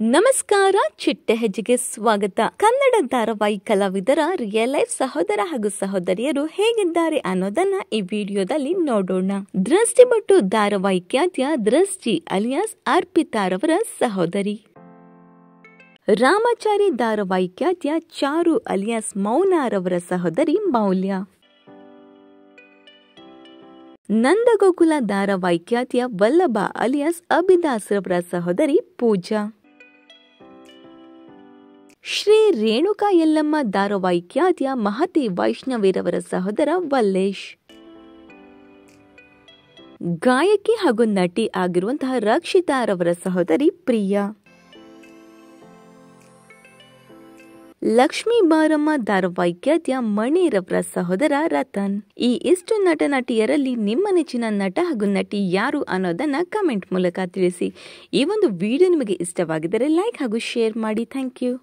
ನಮಸ್ಕಾರ, ಚಿಟ್ಟೆ ಹೆಜ್ಜೆಗೆ ಸ್ವಾಗತ. ಕನ್ನಡ ಧಾರಾವಾಹಿ ಕಲಾವಿದರ ರಿಯಲ್ ಲೈಫ್ ಸಹೋದರ ಹಾಗೂ ಸಹೋದರಿಯರು ಹೇಗಿದ್ದಾರೆ ಅನ್ನೋದನ್ನ ಈ ವಿಡಿಯೋದಲ್ಲಿ ನೋಡೋಣ. ದೃಷ್ಟಿ ಬೊಟ್ಟು ಧಾರಾವಾಹಿ ಖ್ಯಾತಿಯ ದೃಷ್ಟಿ ಅಲಿಯಾಸ್ ಅರ್ಪಿತಾರವರ ಸಹೋದರಿ. ರಾಮಾಚಾರಿ ಧಾರಾವಾಹಿ ಖ್ಯಾತಿಯ ಚಾರು ಅಲಿಯಾಸ್ ಮೌನಾರವರ ಸಹೋದರಿ ಮೌಲ್ಯ. ನಂದಗೋಕುಲ ಧಾರಾವಾಹಿ ಖ್ಯಾತಿಯ ವಲ್ಲಭ ಅಲಿಯಾಸ್ ಅಭಿದಾಸ್ರವರ ಸಹೋದರಿ ಪೂಜಾ. ಶ್ರೀ ರೇಣುಕಾ ಯಲ್ಲಮ್ಮ ಧಾರಾವಾಹಿ ಖ್ಯಾತಿಯ ಮಹತಿ ವೈಷ್ಣವಿರವರ ಸಹೋದರ ವಲ್ಲೇಶ್. ಗಾಯಕಿ ಹಾಗೂ ನಟಿ ಆಗಿರುವಂತಹ ರಕ್ಷಿತಾರವರ ಸಹೋದರಿ ಪ್ರಿಯಾ. ಲಕ್ಷ್ಮೀ ಬಾರಮ್ಮ ಧಾರಾವಾಹಿ ಖ್ಯಾತಿಯ ಮಣಿರವರ ಸಹೋದರ ರತನ್. ಈ ಇಷ್ಟು ನಟ ನಟಿಯರಲ್ಲಿ ನಿಮ್ಮ ನೆಚ್ಚಿನ ನಟ ಹಾಗೂ ನಟಿ ಯಾರು ಅನ್ನೋದನ್ನ ಕಮೆಂಟ್ ಮೂಲಕ ತಿಳಿಸಿ. ಈ ಒಂದು ವಿಡಿಯೋ ನಿಮಗೆ ಇಷ್ಟವಾಗಿದ್ದರೆ ಲೈಕ್ ಹಾಗೂ ಶೇರ್ ಮಾಡಿ. Thank you.